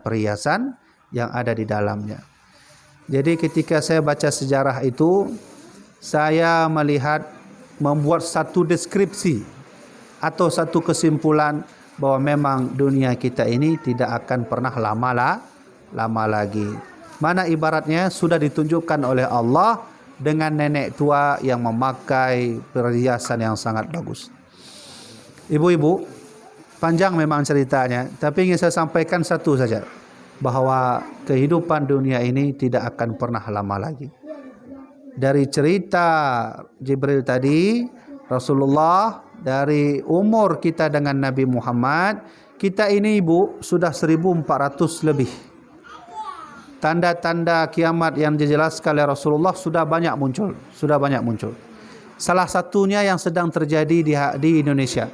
perhiasan yang ada di dalamnya. Jadi ketika saya baca sejarah itu, saya melihat membuat satu deskripsi atau satu kesimpulan bahwa memang dunia kita ini tidak akan pernah lama lagi. Mana ibaratnya sudah ditunjukkan oleh Allah dengan nenek tua yang memakai perhiasan yang sangat bagus. Ibu-ibu, panjang memang ceritanya, tapi ingin saya sampaikan satu saja, bahwa kehidupan dunia ini tidak akan pernah lama lagi. Dari cerita Jibril tadi, Rasulullah, dari umur kita dengan Nabi Muhammad, kita ini ibu sudah 1400 lebih. Tanda-tanda kiamat yang dijelaskan oleh Rasulullah sudah banyak muncul. Salah satunya yang sedang terjadi di Indonesia.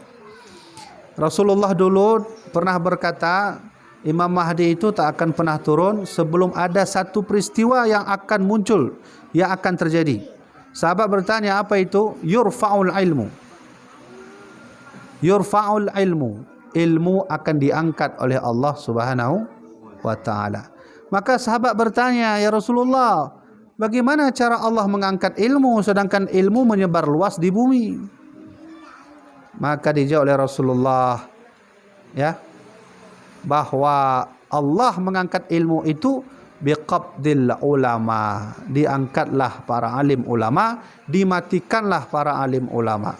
Rasulullah dulu pernah berkata, Imam Mahdi itu tak akan pernah turun sebelum ada satu peristiwa yang akan muncul, yang akan terjadi. Sahabat bertanya, apa itu? Yurfa'ul ilmu. Yurfa'ul ilmu. Ilmu akan diangkat oleh Allah Subhanahu wa ta'ala. Maka sahabat bertanya, ya Rasulullah, bagaimana cara Allah mengangkat ilmu sedangkan ilmu menyebar luas di bumi? Maka dijawab oleh Rasulullah, ya, bahwa Allah mengangkat ilmu itu biqabdil ulama, diangkatlah para alim ulama, dimatikanlah para alim ulama.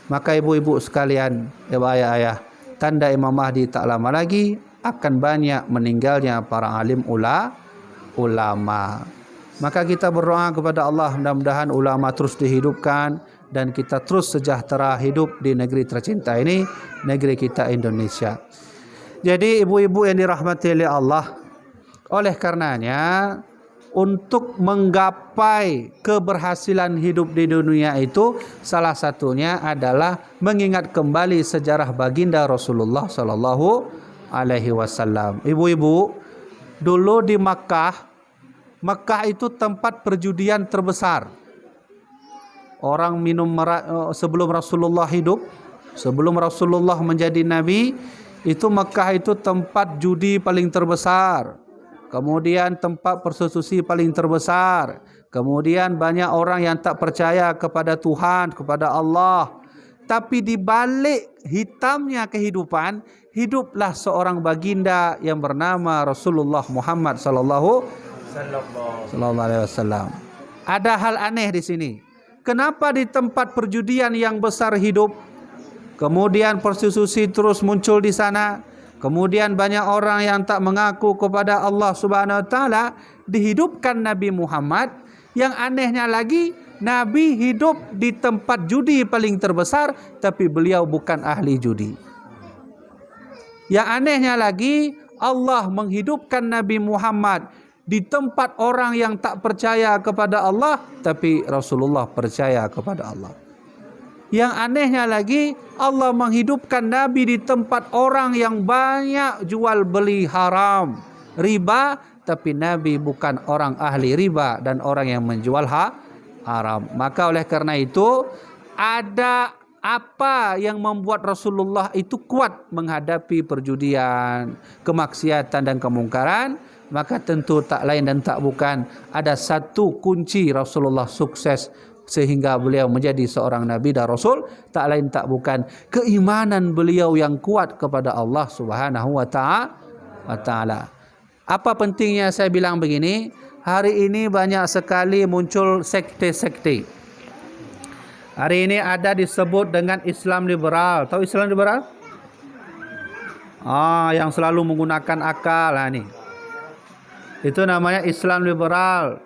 Maka ibu-ibu sekalian, ayah-ayah, tanda Imam Mahdi tak lama lagi akan banyak meninggalnya para alim ulama. Maka kita berdoa kepada Allah, mudah-mudahan ulama terus dihidupkan dan kita terus sejahtera hidup di negeri tercinta ini, negeri kita Indonesia. Jadi ibu-ibu yang dirahmati oleh Allah, oleh karenanya untuk menggapai keberhasilan hidup di dunia itu salah satunya adalah mengingat kembali sejarah baginda Rasulullah sallallahu alaihi wasallam. Ibu-ibu, dulu di Makkah itu tempat perjudian terbesar. Orang minum sebelum Rasulullah hidup, sebelum Rasulullah menjadi nabi, itu Makkah itu tempat judi paling terbesar. Kemudian tempat prostitusi paling terbesar. Kemudian banyak orang yang tak percaya kepada Tuhan, kepada Allah. Tapi di balik hitamnya kehidupan, hiduplah seorang baginda yang bernama Rasulullah Muhammad sallallahu alaihi wasallam. Ada hal aneh di sini. Kenapa di tempat perjudian yang besar hidup, kemudian prostitusi terus muncul di sana, kemudian banyak orang yang tak mengaku kepada Allah Subhanahu wa taala, dihidupkan Nabi Muhammad. Yang anehnya lagi, Nabi hidup di tempat judi paling terbesar, tapi beliau bukan ahli judi. Yang anehnya lagi, Allah menghidupkan Nabi Muhammad di tempat orang yang tak percaya kepada Allah, tapi Rasulullah percaya kepada Allah. Yang anehnya lagi, Allah menghidupkan Nabi di tempat orang yang banyak jual beli haram, riba, tapi Nabi bukan orang ahli riba dan orang yang menjual haram. Maka oleh karena itu, ada apa yang membuat Rasulullah itu kuat menghadapi perjudian, kemaksiatan dan kemungkaran? Maka tentu tak lain dan tak bukan, ada satu kunci Rasulullah sukses sehingga beliau menjadi seorang Nabi dan Rasul, tak lain tak bukan keimanan beliau yang kuat kepada Allah Subhanahu wa ta'ala. Apa pentingnya saya bilang begini? Hari ini banyak sekali muncul sekte-sekte. Hari ini ada disebut dengan Islam liberal. Tahu Islam liberal? Yang selalu menggunakan akal nih. Itu namanya Islam liberal.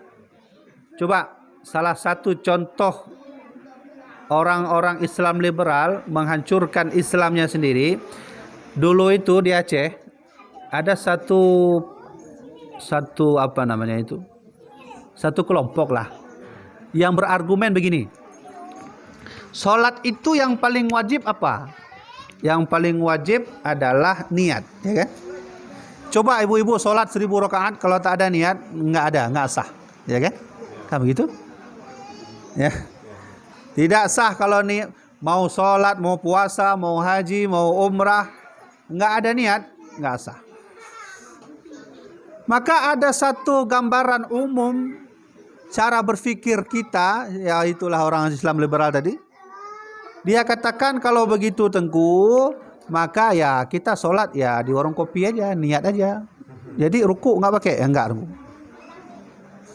Coba salah satu contoh orang-orang Islam liberal menghancurkan Islamnya sendiri. Dulu itu di Aceh ada satu satu kelompok lah yang berargumen begini. Salat itu yang paling wajib apa? Yang paling wajib adalah niat, ya kan? Coba ibu-ibu solat 1000 rakaat kalau tak ada niat, nggak sah, ya kan? Kan begitu? Ya. Tidak sah kalau mau solat, mau puasa, mau haji, mau umrah, nggak ada niat, nggak sah. Maka ada satu gambaran umum cara berfikir kita, ya itulah orang Islam liberal tadi. Dia katakan kalau begitu Tengku, maka ya kita solat ya di warung kopi aja, niat aja. Jadi ruku enggak pakai? Enggak ruku.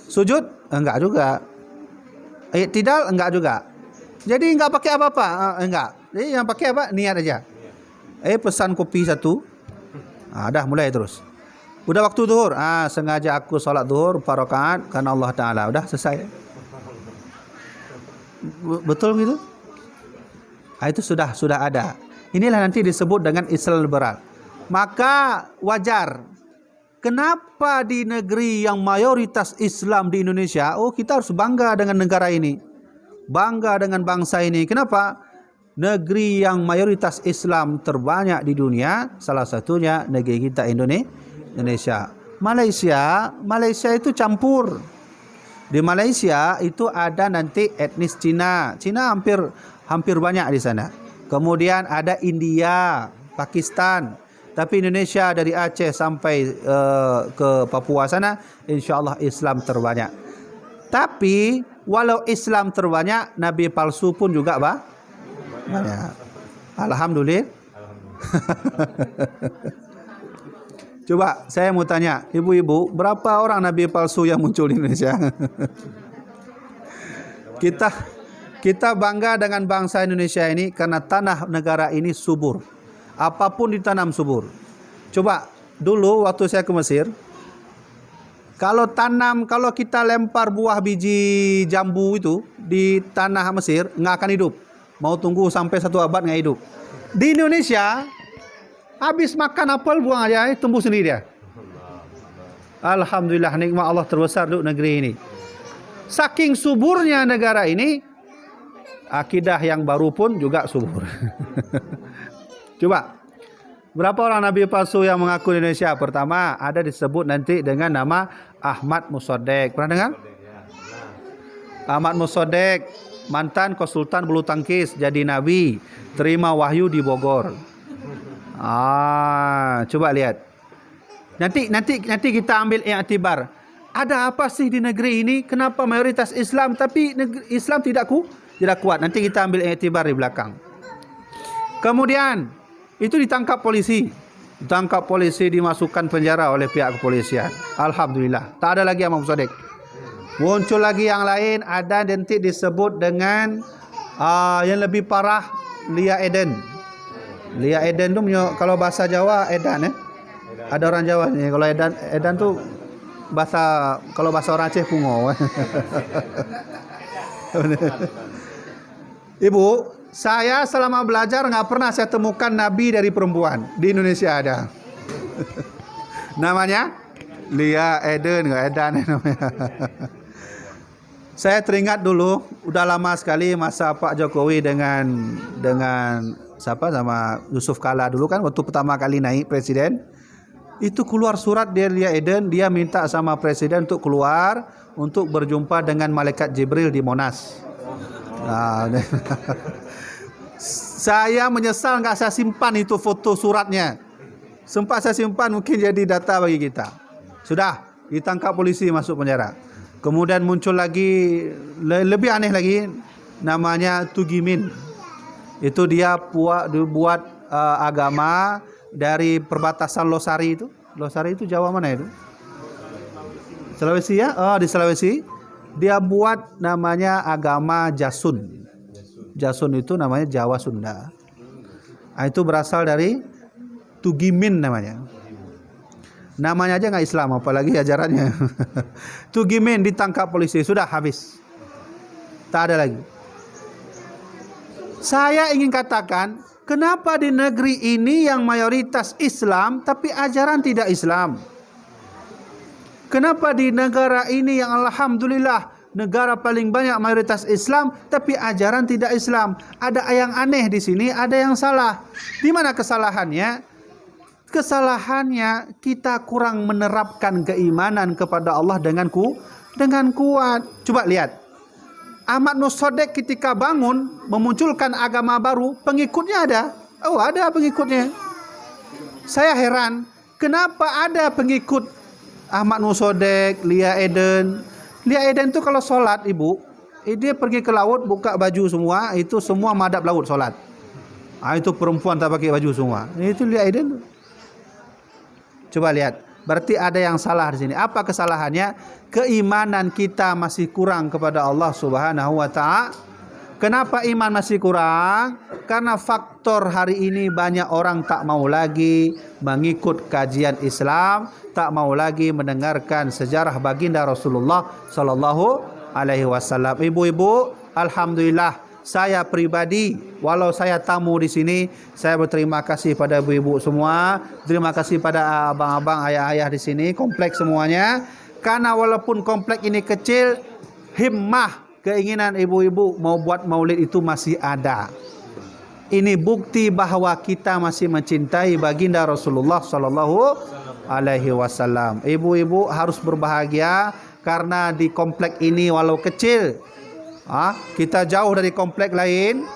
Sujud? Enggak juga. I'tidal? Enggak juga. Jadi enggak pakai apa-apa? Enggak. Jadi yang pakai apa? Niat aja. Pesan kopi satu. Dah mulai terus. Udah waktu zuhur. Sengaja aku solat zuhur 4 rakaat karena Allah Ta'ala. Udah selesai. Betul gitu? Itu sudah ada. Inilah nanti disebut dengan Islam liberal. Maka wajar. Kenapa di negeri yang mayoritas Islam di Indonesia, kita harus bangga dengan negara ini. Bangga dengan bangsa ini. Kenapa? Negeri yang mayoritas Islam terbanyak di dunia, salah satunya negeri kita Indonesia. Malaysia itu campur. Di Malaysia itu ada nanti etnis Cina. Cina hampir banyak di sana. Kemudian ada India, Pakistan. Tapi Indonesia dari Aceh sampai ke Papua sana, insya-Allah Islam terbanyak. Tapi walau Islam terbanyak, Nabi palsu pun juga banyak. Alhamdulillah. Coba saya mau tanya, ibu-ibu, berapa orang Nabi palsu yang muncul di Indonesia? Kita bangga dengan bangsa Indonesia ini karena tanah negara ini subur. Apapun ditanam subur. Coba dulu waktu saya ke Mesir, kalau kita lempar buah biji jambu itu di tanah Mesir, nggak akan hidup. Mau tunggu sampai 1 abad nggak hidup. Di Indonesia, habis makan apel buang aja, tumbuh sendiri dia. Alhamdulillah, nikmat Allah terbesar untuk negeri ini. Saking suburnya negara ini, akidah yang baru pun juga subur. Coba, berapa orang Nabi palsu yang mengaku Indonesia? Pertama, ada disebut nanti dengan nama Ahmad Mossadegh. Pernah dengar? Ahmad Mossadegh, mantan konsultan bulu tangkis, jadi Nabi, terima wahyu di Bogor. Coba lihat. Nanti kita ambil i'tibar. Ada apa sih di negeri ini? Kenapa mayoritas Islam tapi Islam tidak kuat? Nanti kita ambil i'tibar di belakang. Kemudian itu ditangkap polisi. Dimasukkan penjara oleh pihak kepolisian. Alhamdulillah. Tak ada lagi Ahmad Mossadegh. Muncul lagi yang lain. Ada nanti disebut dengan yang lebih parah, Lia Eden. Lia Eden tu kalau bahasa Jawa Edan Ada orang Jawa ni. Kalau Edan tu kalau bahasa orang Aceh Pungo. Ibu, saya selama belajar nggak pernah saya temukan nabi dari perempuan. Di Indonesia ada. Namanya Lia Eden, nggak Edan namanya. Saya teringat dulu, udah lama sekali masa Pak Jokowi dengan sama Yusuf Kala dulu kan, waktu pertama kali naik presiden. Itu keluar surat dari Lia Eden, dia minta sama presiden untuk keluar untuk berjumpa dengan malaikat Jibril di Monas. Saya menyesal nggak saya simpan itu foto suratnya. Sempat saya simpan, mungkin jadi data bagi kita. Sudah ditangkap polisi, masuk penjara. Kemudian muncul lagi lebih aneh lagi, namanya Tugimin. Itu dia buat agama dari perbatasan Losari itu. Losari itu Jawa mana itu? Sulawesi ya? Di Sulawesi. Dia buat namanya agama Jasun. Jasun itu namanya Jawa Sunda. Itu berasal dari Tugimin namanya. Namanya aja nggak Islam, apalagi ajarannya. Tugimin ditangkap polisi, sudah habis. Tak ada lagi. Saya ingin katakan, kenapa di negeri ini yang mayoritas Islam tapi ajaran tidak Islam? Kenapa di negara ini yang alhamdulillah negara paling banyak mayoritas Islam tapi ajaran tidak Islam? Ada yang aneh di sini, ada yang salah. Di mana kesalahannya? Kesalahannya kita kurang menerapkan keimanan kepada Allah dengan kuat. Coba lihat. Ahmad Mossadegh ketika bangun memunculkan agama baru, pengikutnya ada. Ada pengikutnya. Saya heran, kenapa ada pengikut Ahmad Nusodek, Lia Eden. Lia Eden tu kalau solat ibu, dia pergi ke laut buka baju semua, itu semua madhab laut solat. Itu perempuan tak pakai baju semua. Itu Lia Eden tu. Coba lihat. Berarti ada yang salah di sini. Apa kesalahannya? Keimanan kita masih kurang kepada Allah Subhanahu wa taala. Kenapa iman masih kurang? Karena faktor hari ini banyak orang tak mau lagi mengikut kajian Islam, tak mau lagi mendengarkan sejarah baginda Rasulullah sallallahu alaihi wasallam. Ibu-ibu, alhamdulillah saya pribadi, walau saya tamu di sini, saya berterima kasih pada ibu-ibu semua, terima kasih pada abang-abang, ayah-ayah di sini, kompleks semuanya. Karena walaupun kompleks ini kecil, himmah, keinginan ibu-ibu mau buat maulid itu masih ada. Ini bukti bahawa kita masih mencintai baginda Rasulullah sallallahu alaihi wasallam. Ibu-ibu harus berbahagia karena di komplek ini walau kecil, kita jauh dari komplek lain,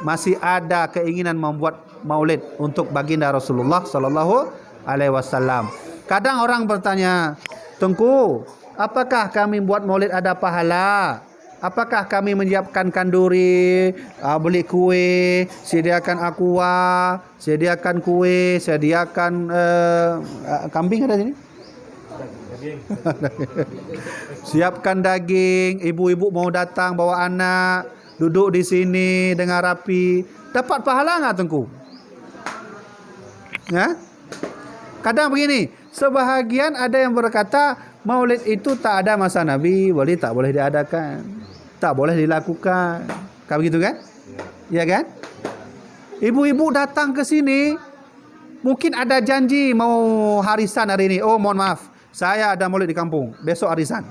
masih ada keinginan membuat maulid untuk baginda Rasulullah sallallahu alaihi wasallam. Kadang orang bertanya, "Tengku, apakah kami buat maulid ada pahala? Apakah kami menyiapkan kanduri, beli kue, sediakan aqua, sediakan kue, sediakan kambing ada sini? Siapkan daging, ibu-ibu mau datang bawa anak, duduk di sini dengan rapi, dapat pahala enggak Tengku?" Ya? Kadang begini, sebahagian ada yang berkata maulid itu tak ada masa Nabi, tak boleh diadakan, tak boleh dilakukan. Kan begitu kan? Ya kan? Ibu-ibu datang ke sini, mungkin ada janji mau harisan hari ini. Oh, mohon maaf, saya ada maulid di kampung, besok harisan.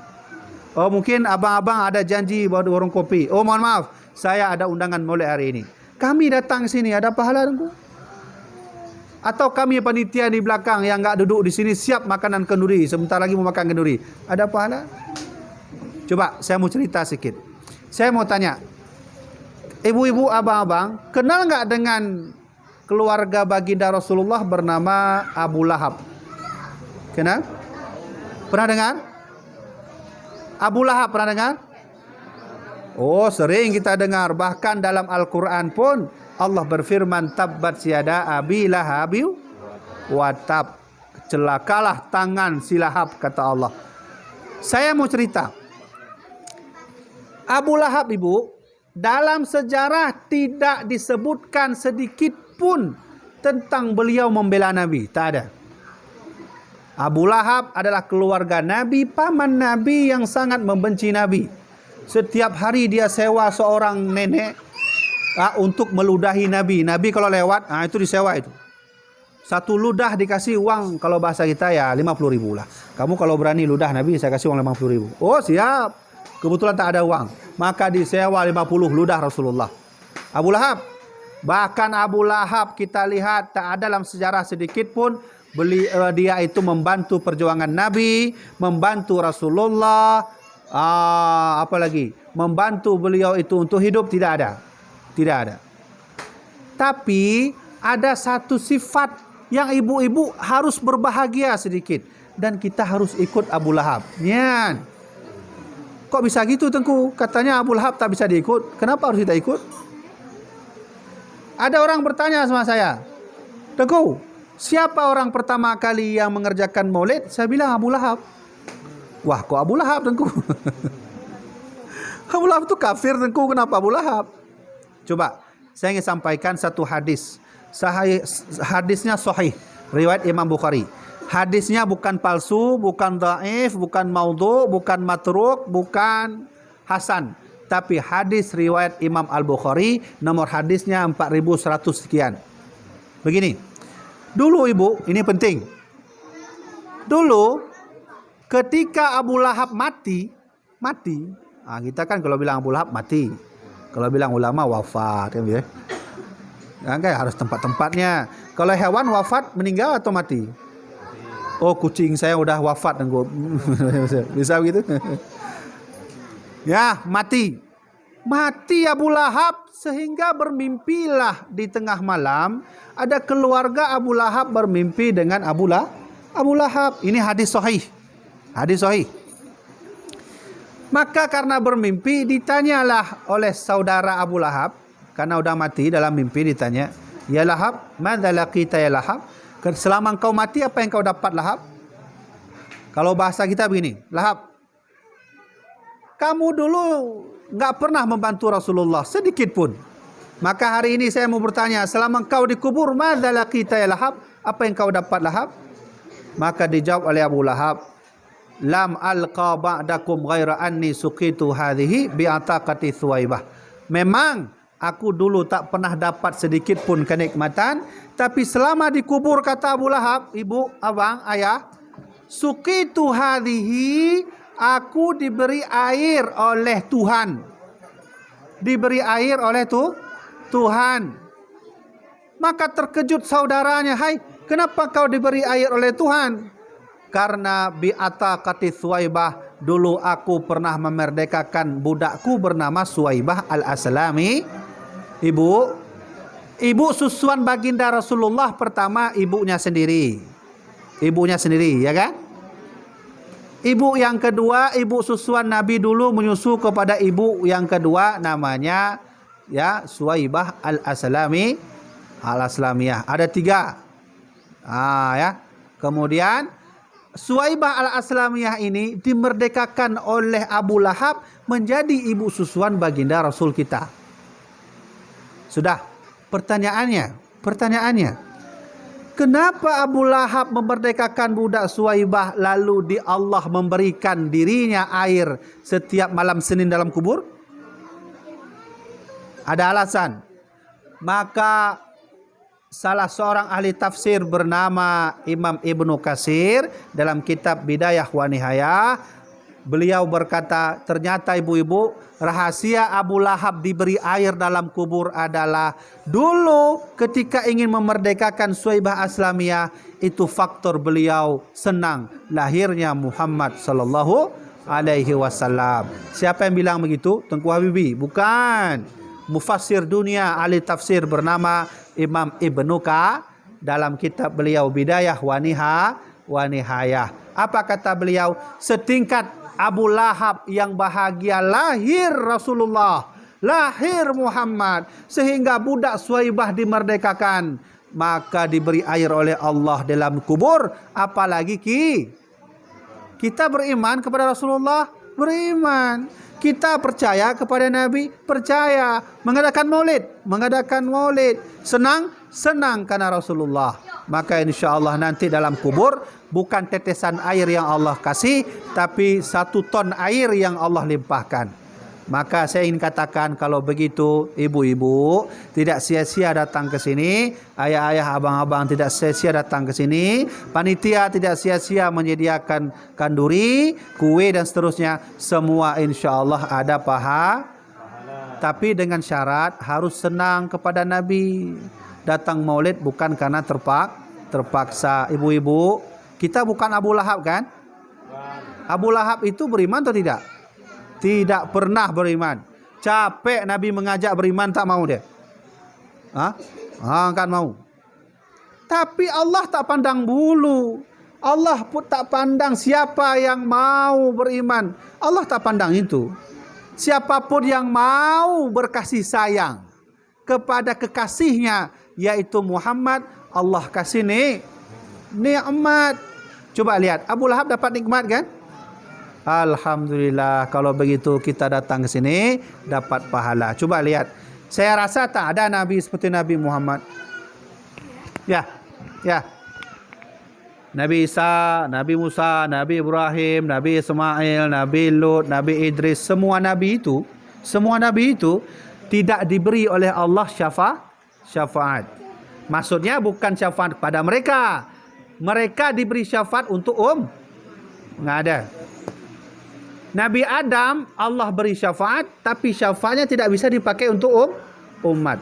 Oh, mungkin abang-abang ada janji bawa warung kopi. Oh, mohon maaf, saya ada undangan maulid hari ini. Kami datang ke sini, ada pahala Tengku? Atau kami panitia di belakang yang enggak duduk di sini siap makanan kenduri, sebentar lagi mau makan kenduri, ada pahala? Coba saya mau cerita sedikit. Saya mau tanya, ibu-ibu, abang-abang, kenal enggak dengan keluarga baginda Rasulullah bernama Abu Lahab? Kenal? Pernah dengar? Abu Lahab pernah dengar? Oh, sering kita dengar. Bahkan dalam Al-Quran pun Allah berfirman, tabbat siada abi lahabi wa tab. Celakalah tangan si Lahab, kata Allah. Saya mau cerita. Abu Lahab, ibu, dalam sejarah tidak disebutkan sedikit pun tentang beliau membela Nabi. Tak ada. Abu Lahab adalah keluarga Nabi, paman Nabi yang sangat membenci Nabi. Setiap hari dia sewa seorang nenek untuk meludahi Nabi. Nabi kalau lewat, itu disewa itu. Satu ludah dikasih uang, kalau bahasa kita ya 50.000 lah. Kamu kalau berani ludah Nabi, saya kasih uang 50.000. Oh, siap. Kebetulan tak ada uang, maka disewa 50 ludah Rasulullah. Abu Lahab. Bahkan Abu Lahab kita lihat tak ada dalam sejarah sedikit pun dia itu membantu perjuangan Nabi, membantu Rasulullah, apalagi membantu beliau itu untuk hidup, tidak ada. Tidak ada. Tapi ada satu sifat yang ibu-ibu harus berbahagia sedikit, dan kita harus ikut Abu Lahab. Nian. Kok bisa gitu Tengku? Katanya Abu Lahab tak bisa diikut. Kenapa harus kita ikut? Ada orang bertanya sama saya, Tengku, siapa orang pertama kali yang mengerjakan maulid? Saya bilang Abu Lahab. Wah, kok Abu Lahab Tengku? Abu Lahab itu kafir Tengku, kenapa Abu Lahab? Coba, saya ingin sampaikan satu hadis. Hadisnya sahih, riwayat Imam Bukhari. Hadisnya bukan palsu, bukan dhaif, bukan maudhu, bukan matruk, bukan hasan. Tapi hadis riwayat Imam Al-Bukhari, nomor hadisnya 4100 sekian. Begini. Dulu ibu, ini penting. Dulu ketika Abu Lahab mati, kita kan kalau bilang Abu Lahab mati. Kalau bilang ulama wafat, kan ya. Kan harus tempat-tempatnya. Kalau hewan wafat meninggal atau mati? Oh, kucing saya udah wafat dan bisa begitu? Ya, mati. Mati Abu Lahab sehingga bermimpilah di tengah malam ada keluarga Abu Lahab bermimpi dengan Abu Lahab. Ini hadis sahih. Hadis sahih. Maka karena bermimpi ditanyalah oleh saudara Abu Lahab, karena udah mati dalam mimpi ditanya, "Ya Lahab, madza laqita ya Lahab?" Selama engkau mati apa yang kau dapat Lahab? Kalau bahasa kita begini, Lahab, kamu dulu enggak pernah membantu Rasulullah sedikit pun. Maka hari ini saya mau bertanya, selama engkau dikubur, madza laqita ya Lahab? Apa yang kau dapat Lahab? Maka dijawab oleh Abu Lahab, lam alqa ba'dakum ghaira anni suqitu hadhihi bi'ataqati Thuwaibah. Memang aku dulu tak pernah dapat sedikit pun kenikmatan, tapi selama dikubur, kata Abu Lahab, ibu, abang, ayah, suqitu hadhihi, aku diberi air oleh Tuhan. Diberi air oleh Tuhan. Maka terkejut saudaranya, "Hai, kenapa kau diberi air oleh Tuhan?" Karena bi'ataqati Thuwaibah, dulu aku pernah memerdekakan budakku bernama Suwaibah al-Aslami. Ibu susuan baginda Rasulullah pertama ibunya sendiri. Ibunya sendiri, ya kan? Ibu yang kedua, ibu susuan Nabi dulu menyusu kepada ibu yang kedua, namanya ya Suwaibah al-Aslami, al-Aslamiyah. Ada 3. Ya. Kemudian Suwaibah al-Aslamiyah ini dimerdekakan oleh Abu Lahab menjadi ibu susuan baginda Rasul kita. Sudah. Pertanyaannya, kenapa Abu Lahab memerdekakan budak Suwaibah lalu Allah memberikan dirinya air setiap malam Senin dalam kubur? Ada alasan. Maka salah seorang ahli tafsir bernama Imam Ibnu Katsir dalam kitab Bidayah wa Nihayah, beliau berkata, ternyata ibu-ibu, rahasia Abu Lahab diberi air dalam kubur adalah dulu ketika ingin memerdekakan Suwaibah Aslamiyah, itu faktor beliau senang lahirnya Muhammad sallallahu alaihi wasallam. Siapa yang bilang begitu? Tengku Habibi? Bukan. Mufassir dunia, ahli tafsir bernama Imam Ibnu Ka dalam kitab beliau Bidayah wa Nihayah. Apa kata beliau? Setingkat Abu Lahab yang bahagia lahir Rasulullah, lahir Muhammad, sehingga budak Suwaibah dimerdekakan, maka diberi air oleh Allah dalam kubur. Apalagi kita beriman kepada Rasulullah, beriman. Kita percaya kepada Nabi, percaya. Mengadakan maulid, senang karena Rasulullah. Maka insya Allah nanti dalam kubur bukan tetesan air yang Allah kasih, tapi 1 ton air yang Allah limpahkan. Maka saya ingin katakan, kalau begitu ibu-ibu tidak sia-sia datang ke sini, ayah-ayah, abang-abang tidak sia-sia datang ke sini, panitia tidak sia-sia menyediakan kanduri, kue dan seterusnya, semua insya-Allah ada pahala. Tapi dengan syarat harus senang kepada Nabi. Datang maulid bukan karena terpaksa. Ibu-ibu, kita bukan Abu Lahab kan? Abu Lahab itu beriman atau tidak? Tidak pernah beriman. Capek Nabi mengajak beriman, tak mau dia. Kan mau. Tapi Allah tak pandang bulu. Allah pun tak pandang siapa yang mau beriman. Allah tak pandang itu. Siapapun yang mau berkasih sayang kepada kekasihnya, yaitu Muhammad, Allah kasih nikmat. Coba lihat, Abu Lahab dapat nikmat kan? Alhamdulillah, kalau begitu kita datang ke sini dapat pahala. Coba lihat. Saya rasa tak ada nabi seperti Nabi Muhammad. Ya. Nabi Isa, Nabi Musa, Nabi Ibrahim, Nabi Ismail, Nabi Lut, Nabi Idris, semua nabi itu tidak diberi oleh Allah syafaat. Maksudnya bukan syafaat kepada mereka. Mereka diberi syafaat untuk enggak ada. Nabi Adam Allah beri syafaat, tapi syafaatnya tidak bisa dipakai untuk umat.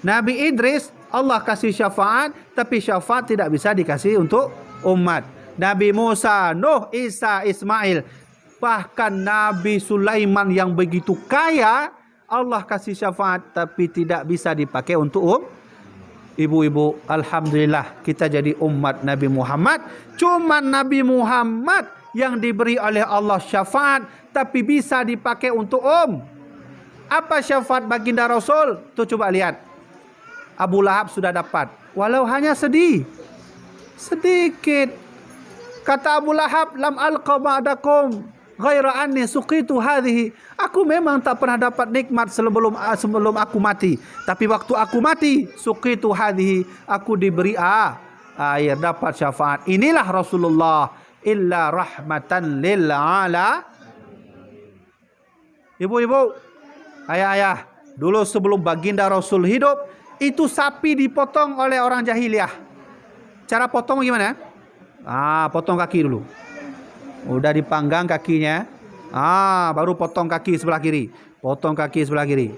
Nabi Idris Allah kasih syafaat, tapi syafaat tidak bisa dikasih untuk umat. Nabi Musa, Nuh, Isa, Ismail, bahkan Nabi Sulaiman yang begitu kaya, Allah kasih syafaat, tapi tidak bisa dipakai untuk Ibu-ibu, alhamdulillah kita jadi umat Nabi Muhammad. Cuma Nabi Muhammad yang diberi oleh Allah syafaat, tapi bisa dipakai untuk Apa syafaat baginda Rasul? Tu coba lihat. Abu Lahab sudah dapat, walau hanya sedikit. Kata Abu Lahab, lam alqa ba'dakum ghaira anni suqitu hadhihi. Aku memang tak pernah dapat nikmat sebelum aku mati, tapi waktu aku mati, suqitu hadhihi, aku diberi air, dapat syafaat. Inilah Rasulullah illa rahmatan lil ala. Ibu-ibu, ayah-ayah, dulu sebelum baginda Rasul hidup, itu sapi dipotong oleh orang jahiliyah. Cara potong gimana? Potong kaki dulu. Udah dipanggang kakinya. Baru potong kaki sebelah kiri. Potong kaki sebelah kiri.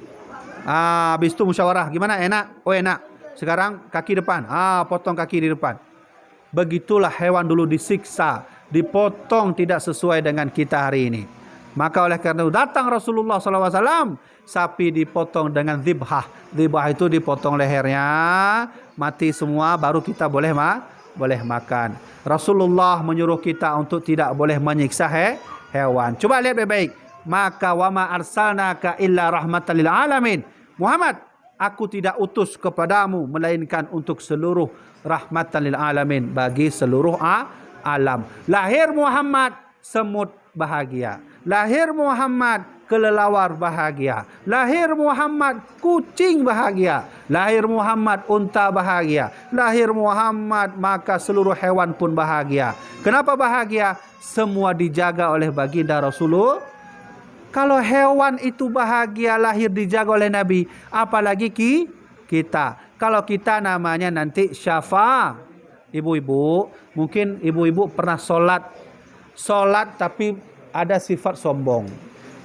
Habis itu musyawarah. Gimana? Enak? Oh enak. Sekarang kaki depan. Potong kaki di depan. Begitulah hewan dulu disiksa. Dipotong tidak sesuai dengan kita hari ini. Maka oleh karena itu datang Rasulullah SAW, sapi dipotong dengan zibhah. Zibhah itu dipotong lehernya, mati semua, baru kita boleh makan. Rasulullah menyuruh kita untuk tidak boleh menyiksa hewan. Coba lihat baik-baik. Maka wama arsalnaka illa rahmatan lil alamin. Muhammad, aku tidak utus kepadamu melainkan untuk seluruh rahmatan lil alamin, bagi seluruh alam. Lahir Muhammad, semut bahagia. Lahir Muhammad, kelelawar bahagia. Lahir Muhammad, kucing bahagia. Lahir Muhammad, unta bahagia. Lahir Muhammad, maka seluruh hewan pun bahagia. Kenapa bahagia? Semua dijaga oleh baginda Rasulullah. Kalau hewan itu bahagia, lahir dijaga oleh Nabi, apalagi kita. Kalau kita namanya nanti syafa. Ibu-ibu, mungkin ibu-ibu pernah solat tapi ada sifat sombong.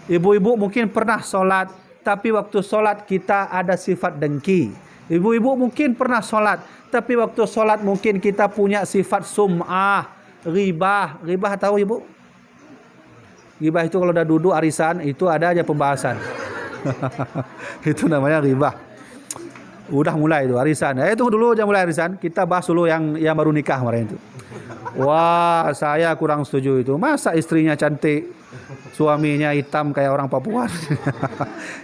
Ibu-ibu mungkin pernah solat, tapi waktu solat kita ada sifat dengki. Ibu-ibu mungkin pernah solat, tapi waktu solat mungkin kita punya sifat sum'ah, ghibah. Ghibah tahu ibu? Ghibah itu kalau udah duduk arisan, itu ada aja pembahasan. Itu namanya ghibah. Udah mulai itu arisan. Itu dulu aja mulai arisan. Kita bahas dulu yang baru nikah kemarin itu. Wah, saya kurang setuju itu. Masa istrinya cantik, suaminya hitam kayak orang Papua?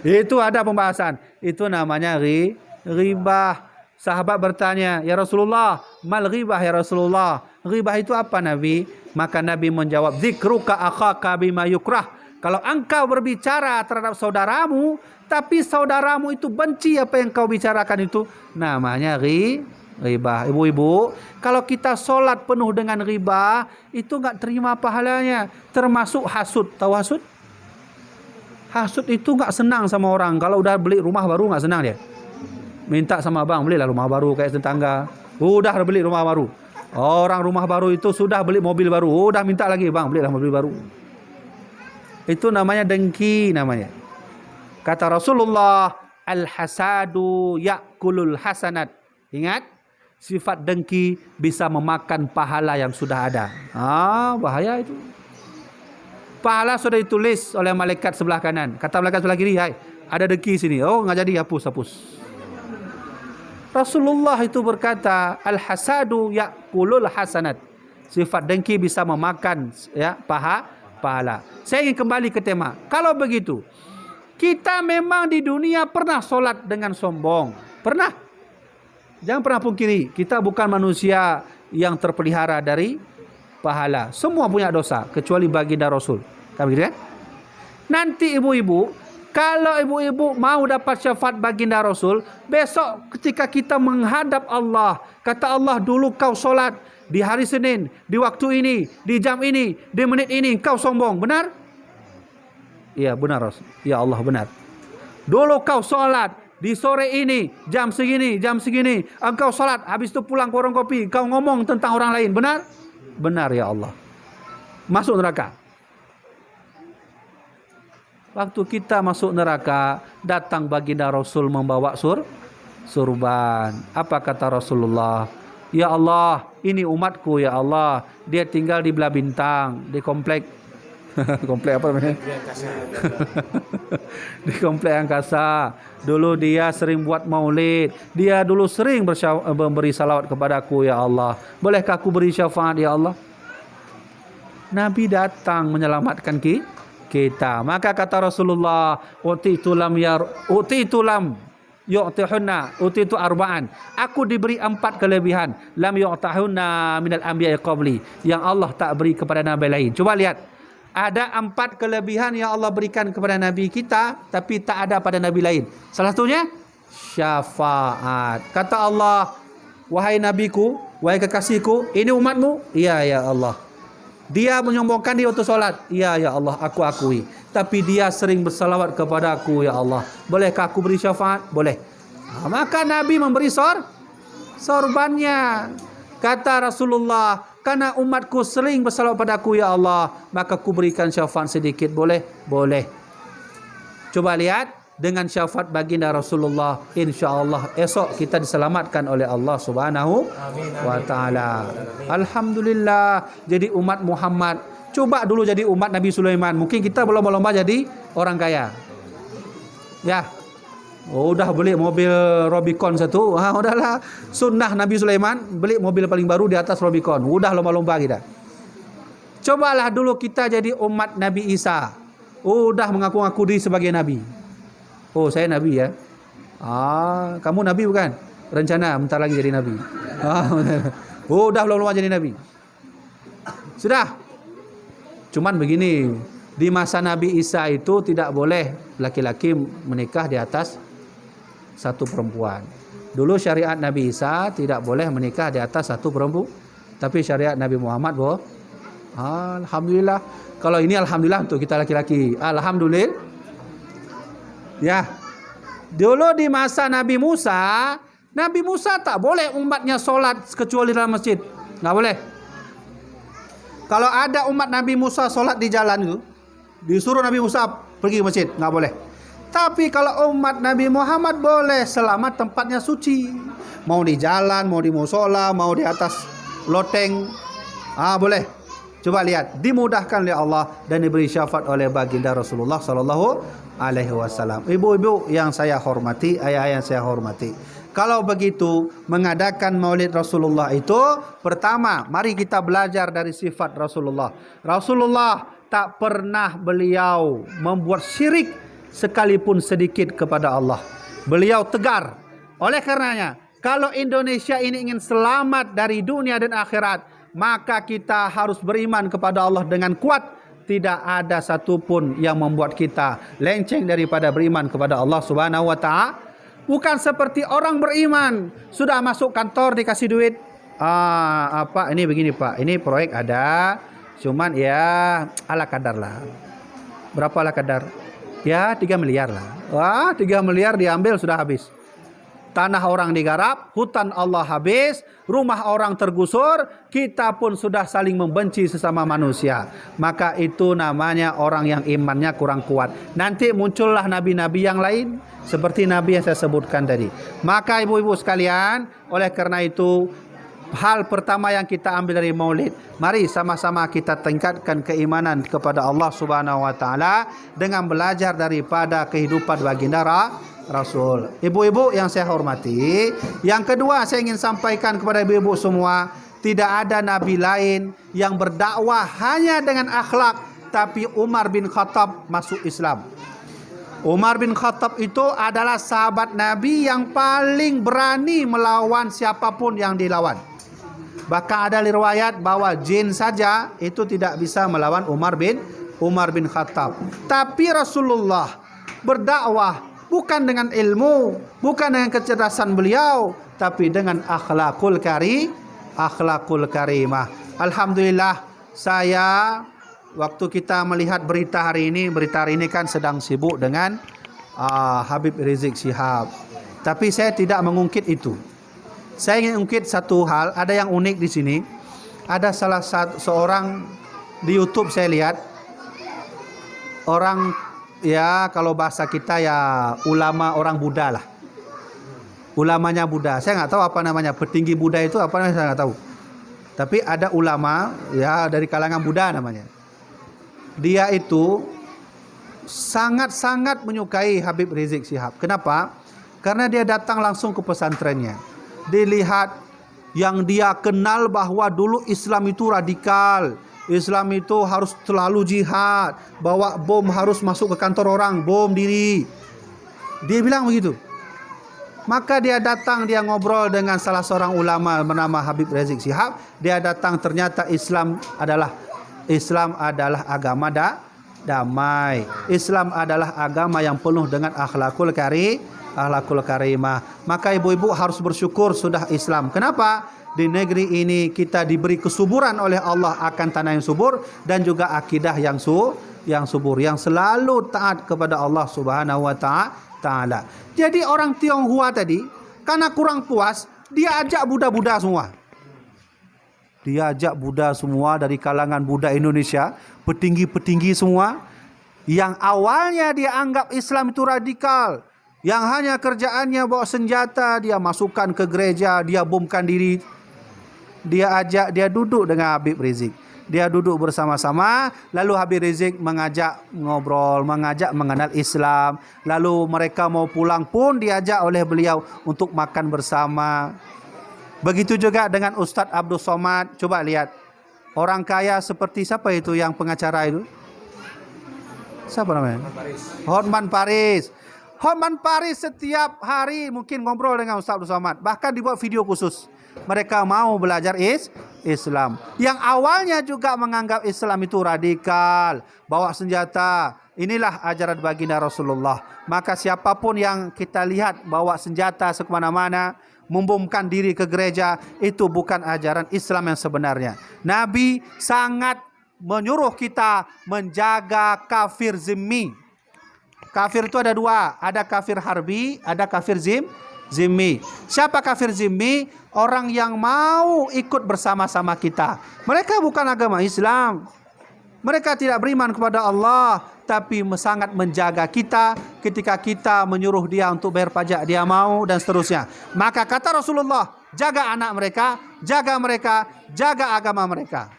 Itu ada pembahasan. Itu namanya ghibah. Sahabat bertanya, ya Rasulullah, mal ghibah ya Rasulullah? Ghibah itu apa Nabi? Maka Nabi menjawab, dzikruka akhaka bima yukrah. Kalau engkau berbicara terhadap saudaramu, tapi saudaramu itu benci apa yang kau bicarakan, itu namanya ghibah. Ibu-ibu, kalau kita solat penuh dengan ghibah, itu enggak terima pahalanya. Termasuk hasud. Tahu hasud? Hasud itu enggak senang sama orang. Kalau udah beli rumah baru enggak senang dia. Minta sama abang, belilah rumah baru kayak tetangga. Udah beli rumah baru. Orang rumah baru itu sudah beli mobil baru. Udah minta lagi, bang, belilah mobil baru. Itu namanya dengki namanya. Kata Rasulullah, al-hasadu ya'kulul hasanat. Ingat? Sifat dengki bisa memakan pahala yang sudah ada. Bahaya itu. Pahala sudah ditulis oleh malaikat sebelah kanan. Kata malaikat sebelah kiri, hai, ada dengki sini. Oh, enggak jadi, hapus. Rasulullah itu berkata, al-hasadu ya'kulul hasanat. Sifat dengki bisa memakan pahala. Saya ingin kembali ke tema. Kalau begitu, kita memang di dunia pernah solat dengan sombong. Pernah. Jangan pernah pungkiri, kita bukan manusia yang terpelihara dari pahala. Semua punya dosa, kecuali baginda Rasul. Kan begitu kan? Nanti ibu-ibu, kalau ibu-ibu mau dapat syafaat baginda Rasul, besok ketika kita menghadap Allah, kata Allah, dulu kau solat di hari Senin, di waktu ini, di jam ini, di menit ini, kau sombong. Benar? Iya benar Rasul. Ya Allah benar. Dulu kau solat di sore ini, jam segini, engkau salat, habis itu pulang ke warung kopi, kau ngomong tentang orang lain, benar? Benar ya Allah. Masuk neraka. Waktu kita masuk neraka, datang baginda Rasul membawa surban. Apa kata Rasulullah? Ya Allah, ini umatku ya Allah. Dia tinggal di belah bintang, di komplek. Komplek apa namanya? Di komplek angkasa. Dulu dia sering buat maulid. Dia dulu sering memberi salawat kepadaku ya Allah. Bolehkah aku beri syafaat ya Allah? Nabi datang menyelamatkan kita. Maka kata Rasulullah, utitu lam utitu arba'an. Aku diberi 4 kelebihan. Lam yu'tahunna minal anbiya'i qabli. Yang Allah tak beri kepada nabi lain. Coba lihat. Ada 4 kelebihan yang Allah berikan kepada nabi kita, tapi tak ada pada nabi lain. Salah satunya syafaat. Kata Allah, wahai nabiku, wahai kekasihku, ini umatmu. Iya ya Allah. Dia menyombongkan dia untuk solat. Iya ya Allah, aku akui. Tapi dia sering bersalawat kepada aku ya Allah. Bolehkah aku beri syafaat? Boleh. Maka Nabi memberi sorbannya. Kata Rasulullah, karena umatku sering bersalawat pada aku ya Allah, maka aku berikan syafaat sedikit. Boleh? Boleh. Coba lihat. Dengan syafaat baginda Rasulullah, insya-Allah esok kita diselamatkan oleh Allah Subhanahu wa taala. Alhamdulillah jadi umat Muhammad. Coba dulu jadi umat Nabi Sulaiman. Mungkin kita berlomba-lomba jadi orang kaya. Ya. Oh, udah beli mobil Rubicon satu. Udahlah. Sunnah Nabi Sulaiman beli mobil paling baru di atas Rubicon. Udah lomba-lomba kita. Cobalah dulu kita jadi umat Nabi Isa. Udah mengaku-ngaku diri sebagai nabi. Oh, saya nabi ya. Kamu nabi bukan? Rencana bentar lagi jadi nabi. Udah lama jadi nabi. Sudah. Cuman begini, di masa Nabi Isa itu tidak boleh laki-laki menikah di atas satu perempuan. Dulu syariat Nabi Isa tidak boleh menikah di atas satu perempuan, tapi syariat Nabi Muhammad alhamdulillah. Kalau ini alhamdulillah untuk kita laki-laki. Alhamdulillah. Ya, dulu di masa Nabi Musa tak boleh umatnya solat kecuali dalam masjid. Nggak boleh. Kalau ada umat Nabi Musa solat di jalan itu, disuruh Nabi Musa pergi ke masjid, nggak boleh. Tapi kalau umat Nabi Muhammad boleh, selama tempatnya suci. Mau di jalan, mau di musola, mau di atas loteng, boleh. Coba lihat, dimudahkan oleh Allah dan diberi syafaat oleh baginda Rasulullah sallallahu alaihi wasallam. Ibu-ibu yang saya hormati, ayah-ayah yang saya hormati. Kalau begitu, mengadakan Maulid Rasulullah itu pertama, mari kita belajar dari sifat Rasulullah. Rasulullah tak pernah beliau membuat syirik sekalipun sedikit kepada Allah. Beliau tegar. Oleh karenanya, kalau Indonesia ini ingin selamat dari dunia dan akhirat, maka kita harus beriman kepada Allah dengan kuat. Tidak ada satupun yang membuat kita lenceng daripada beriman kepada Allah Subhanahu wa taala. Bukan seperti orang beriman sudah masuk kantor dikasih duit. Ini begini Pak, ini proyek ada, cuman ya ala kadar lah. Berapa ala kadar? Ya 3 miliar lah. 3 miliar diambil sudah habis. Tanah orang digarap, hutan Allah habis, rumah orang tergusur, kita pun sudah saling membenci sesama manusia. Maka itu namanya orang yang imannya kurang kuat. Nanti muncullah nabi-nabi yang lain seperti nabi yang saya sebutkan tadi. Maka ibu-ibu sekalian, oleh karena itu hal pertama yang kita ambil dari Maulid, mari sama-sama kita tingkatkan keimanan kepada Allah Subhanahu wa taala dengan belajar daripada kehidupan baginda Rasul. Ibu-ibu yang saya hormati, yang kedua saya ingin sampaikan kepada ibu-ibu semua, tidak ada nabi lain yang berdakwah hanya dengan akhlak, tapi Umar bin Khattab masuk Islam. Umar bin Khattab itu adalah sahabat Nabi yang paling berani melawan siapapun yang dilawan. Bahkan ada riwayat bahwa jin saja itu tidak bisa melawan Umar bin Khattab. Tapi Rasulullah berdakwah bukan dengan ilmu, bukan dengan kecerdasan beliau, tapi dengan akhlakul karimah. Alhamdulillah, saya waktu kita melihat berita hari ini kan sedang sibuk dengan Habib Rizik Syihab. Tapi saya tidak mengungkit itu. Saya ingin ungkit satu hal, ada yang unik di sini. Ada salah satu seorang di YouTube saya lihat, orang ya kalau bahasa kita ya ulama orang Buddha lah. Ulamanya Buddha. Saya nggak tahu apa namanya, petinggi Buddha itu apa namanya, saya nggak tahu. Tapi ada ulama ya dari kalangan Buddha namanya. Dia itu sangat-sangat menyukai Habib Rizik Syihab. Kenapa? Karena dia datang langsung ke pesantrennya. Dilihat yang dia kenal bahwa dulu Islam itu radikal, Islam itu harus selalu jihad, bawa bom harus masuk ke kantor orang, bom diri. Dia bilang begitu. Maka dia datang, dia ngobrol dengan salah seorang ulama bernama Habib Rizik Syihab. Dia datang, ternyata Islam adalah agama damai. Islam adalah agama yang penuh dengan akhlakul karimah. Maka ibu-ibu harus bersyukur sudah Islam. Kenapa? Di negeri ini kita diberi kesuburan oleh Allah akan tanah yang subur dan juga akidah yang subur, yang selalu taat kepada Allah Subhanahu wa taala. Jadi orang Tionghoa tadi karena kurang puas, dia ajak Buddha semua. Dia ajak Buddha semua dari kalangan Buddha Indonesia, petinggi-petinggi semua yang awalnya dia anggap Islam itu radikal, yang hanya kerjaannya bawa senjata, dia masukkan ke gereja, dia bomkan diri. Dia ajak, dia duduk dengan Habib Rizik. Dia duduk bersama-sama, lalu Habib Rizik mengajak ngobrol, mengajak mengenal Islam. Lalu mereka mau pulang pun diajak oleh beliau untuk makan bersama. Begitu juga dengan Ustadz Abdul Somad. Coba lihat, orang kaya seperti siapa itu yang pengacara itu? Siapa namanya? Hotman Paris. Hotman Paris setiap hari mungkin ngobrol dengan Ustadz Abdul Somad. Bahkan dibuat video khusus. Mereka mau belajar Islam. Yang awalnya juga menganggap Islam itu radikal, bawa senjata. Inilah ajaran baginda Rasulullah. Maka siapapun yang kita lihat bawa senjata kemana-mana, membomkan diri ke gereja, itu bukan ajaran Islam yang sebenarnya. Nabi sangat menyuruh kita menjaga kafir zimmi. Kafir itu ada dua, ada kafir harbi, ada kafir zimmi. Siapa kafir zimmi? Orang yang mau ikut bersama-sama kita. Mereka bukan agama Islam. Mereka tidak beriman kepada Allah, tapi sangat menjaga kita. Ketika kita menyuruh dia untuk bayar pajak, dia mau, dan seterusnya. Maka kata Rasulullah, jaga anak mereka, jaga agama mereka.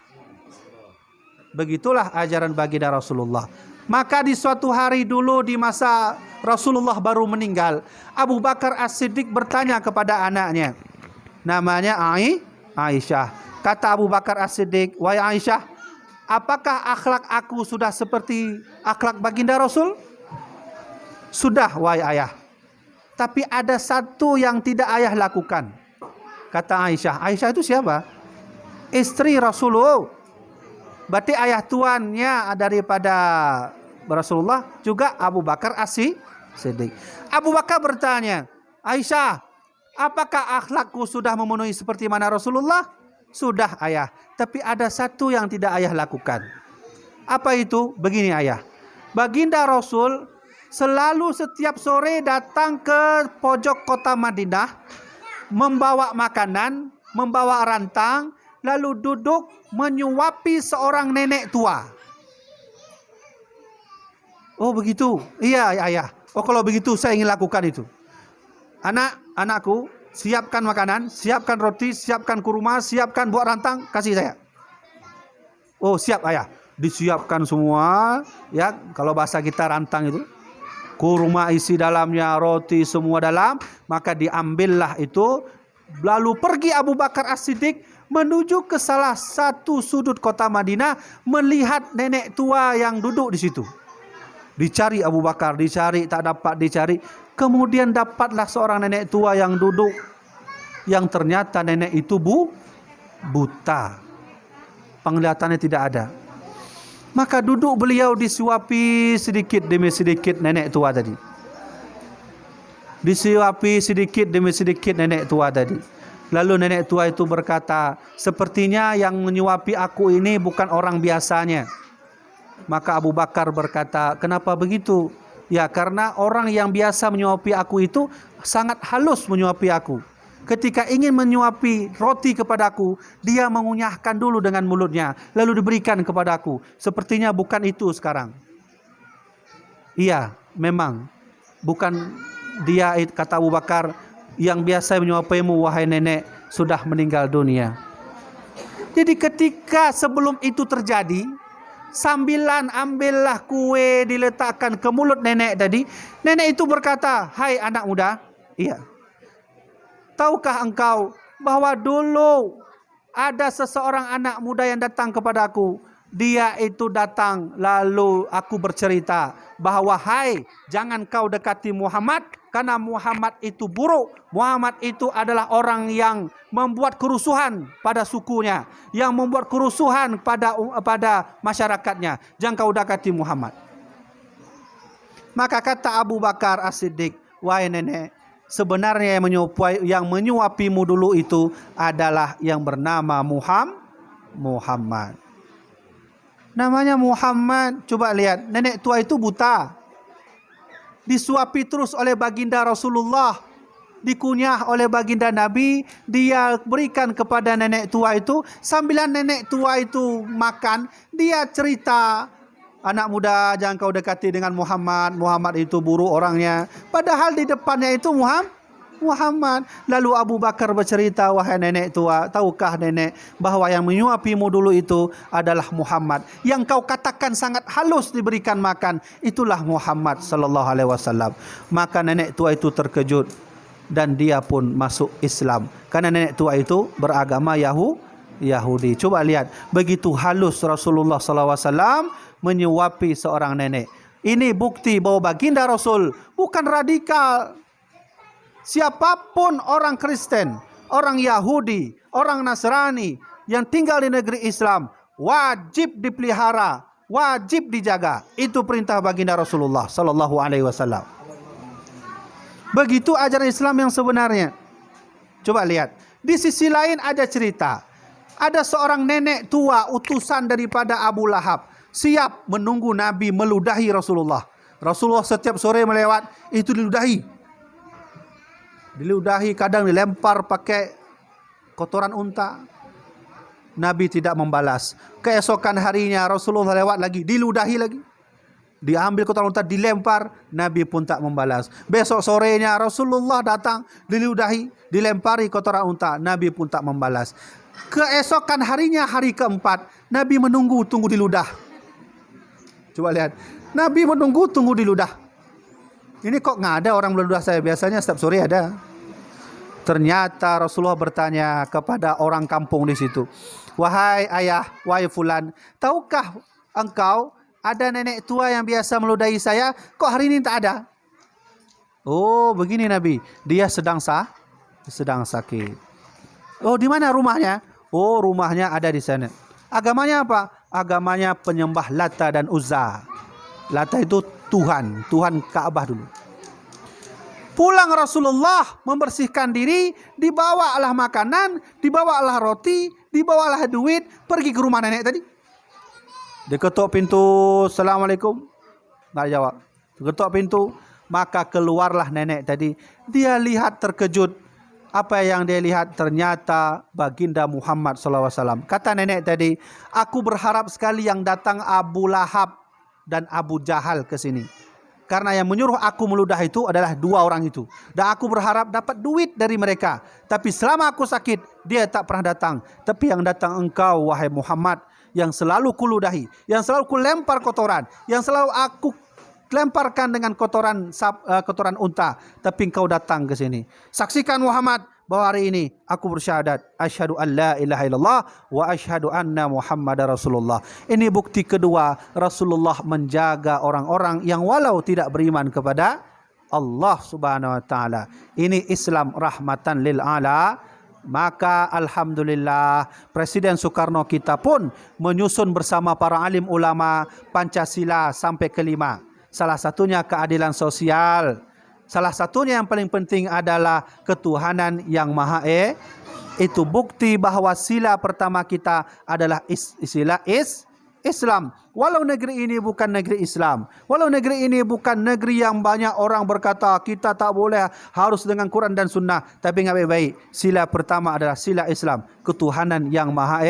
Begitulah ajaran baginda Rasulullah. Maka di suatu hari dulu di masa Rasulullah baru meninggal, Abu Bakar As-Siddiq bertanya kepada anaknya, namanya Aisyah. Kata Abu Bakar As-Siddiq, wahai Aisyah, apakah akhlak aku sudah seperti akhlak baginda Rasul? Sudah, wahai ayah. Tapi ada satu yang tidak ayah lakukan. Kata Aisyah. Aisyah itu siapa? Istri Rasulullah. Berarti ayah tuannya daripada Rasulullah juga Abu Bakar As-Siddiq. Abu Bakar bertanya, Aisyah, apakah akhlakku sudah memenuhi seperti mana Rasulullah? Sudah ayah, tapi ada satu yang tidak ayah lakukan. Apa itu? Begini ayah, baginda Rasul selalu setiap sore datang ke pojok kota Madinah, membawa makanan, membawa rantang, lalu duduk menyuapi seorang nenek tua. Oh begitu? Iya ayah. Oh kalau begitu saya ingin lakukan itu. Anakku, siapkan makanan, siapkan roti, siapkan kurma, siapkan buah rantang, kasih saya. Oh siap ayah. Disiapkan semua, ya kalau bahasa kita rantang itu. Kurma isi dalamnya, roti semua dalam, maka diambillah itu. Lalu pergi Abu Bakar As-Siddiq menuju ke salah satu sudut kota Madinah, melihat nenek tua yang duduk di situ. Dicari Abu Bakar, dicari, tak dapat dicari. Kemudian dapatlah seorang nenek tua yang duduk, yang ternyata nenek itu buta. Penglihatannya tidak ada. Maka duduk beliau disuapi sedikit demi sedikit nenek tua tadi. Disuapi sedikit demi sedikit nenek tua tadi. Lalu nenek tua itu berkata, sepertinya yang menyuapi aku ini bukan orang biasanya. Maka Abu Bakar berkata, kenapa begitu? Ya karena orang yang biasa menyuapi aku itu sangat halus menyuapi aku. Ketika ingin menyuapi roti kepadaku, dia mengunyahkan dulu dengan mulutnya, lalu diberikan kepadaku. Sepertinya bukan itu sekarang. Iya, memang bukan dia, kata Abu Bakar, yang biasa menyuapimu wahai nenek sudah meninggal dunia. Jadi ketika sebelum itu terjadi, sambilan ambillah kue diletakkan ke mulut nenek tadi. Nenek itu berkata, hai anak muda, iya, tahukah engkau bahwa dulu ada seseorang anak muda yang datang kepadaku. Dia itu datang lalu aku bercerita bahawa hai, jangan kau dekati Muhammad karena Muhammad itu buruk. Muhammad itu adalah orang yang membuat kerusuhan pada sukunya, yang membuat kerusuhan pada masyarakatnya. Jangan kau dekati Muhammad. Maka kata Abu Bakar As-Siddiq, wahai nenek, sebenarnya yang menyuapimu dulu itu adalah yang bernama Muhammad. Namanya Muhammad. Coba lihat, nenek tua itu buta, disuapi terus oleh baginda Rasulullah, dikunyah oleh baginda Nabi. Dia berikan kepada nenek tua itu. Sambilan nenek tua itu makan, dia cerita, anak muda, jangan kau dekati dengan Muhammad. Muhammad itu buruk orangnya. Padahal di depannya itu Muhammad. Lalu Abu Bakar bercerita, wahai nenek tua, tahukah nenek bahawa yang menyuapimu dulu itu adalah Muhammad. Yang kau katakan sangat halus diberikan makan, itulah Muhammad sallallahu alaihi wasallam. Maka nenek tua itu terkejut dan dia pun masuk Islam. Karena nenek tua itu beragama Yahudi. Coba lihat, begitu halus Rasulullah sallallahu alaihi wasallam menyuapi seorang nenek. Ini bukti bahawa baginda Rasul bukan radikal. Siapapun orang Kristen, orang Yahudi, orang Nasrani yang tinggal di negeri Islam wajib dipelihara, wajib dijaga. Itu perintah baginda Rasulullah sallallahu alaihi wasallam. Begitu ajaran Islam yang sebenarnya. Coba lihat, di sisi lain ada cerita. Ada seorang nenek tua utusan daripada Abu Lahab siap menunggu Nabi meludahi Rasulullah. Rasulullah setiap sore melewat, itu diludahi, kadang dilempar pakai kotoran unta. Nabi tidak membalas. Keesokan harinya Rasulullah lewat lagi, diludahi lagi, diambil kotoran unta, dilempar, Nabi pun tak membalas. Besok sorenya Rasulullah datang, diludahi, dilempari kotoran unta, Nabi pun tak membalas. Keesokan harinya, hari keempat, Nabi tunggu diludah. Coba lihat, Nabi tunggu diludah. Ini kok nggak ada orang meludah saya? Biasanya setiap sore ada. Ternyata Rasulullah bertanya kepada orang kampung di situ, wahai ayah, wahai fulan, tahukah engkau ada nenek tua yang biasa meludahi saya? Kok hari ini tak ada? Oh, begini Nabi, dia sedang sakit. Oh, di mana rumahnya? Oh, rumahnya ada di sana. Agamanya apa? Agamanya penyembah Lata dan Uzza. Lata itu Tuhan Ka'bah dulu. Pulang Rasulullah membersihkan diri, dibawalah makanan, dibawalah roti, dibawalah duit, pergi ke rumah nenek tadi. Dia ketuk pintu, Assalamualaikum. Tak jawab. Ketuk pintu, maka keluarlah nenek tadi. Dia lihat terkejut. Apa yang dia lihat? Ternyata baginda Muhammad SAW. Kata nenek tadi, aku berharap sekali yang datang Abu Lahab dan Abu Jahal ke sini. Karena yang menyuruh aku meludah itu adalah dua orang itu. Dan aku berharap dapat duit dari mereka. Tapi selama aku sakit, dia tak pernah datang. Tapi yang datang engkau, wahai Muhammad, yang selalu kuludahi, yang selalu kulempar kotoran, yang selalu aku lemparkan dengan kotoran unta. Tapi engkau datang ke sini. Saksikan Muhammad, bahwa hari ini aku bersyahadat asyhadu an la ilaha illallah wa asyhadu anna Muhammadar Rasulullah. Ini bukti kedua Rasulullah menjaga orang-orang yang walau tidak beriman kepada Allah Subhanahu wa taala. Ini Islam rahmatan lil ala. Maka alhamdulillah Presiden Soekarno kita pun menyusun bersama para alim ulama Pancasila sampai kelima. Salah satunya keadilan sosial. Salah satunya yang paling penting adalah ketuhanan yang Maha Itu bukti bahawa sila pertama kita adalah sila Islam. Walau negeri ini bukan negeri Islam, walau negeri ini bukan negeri yang banyak orang berkata kita tak boleh, harus dengan Quran dan Sunnah. Tapi ingat baik-baik, sila pertama adalah sila Islam, ketuhanan yang Maha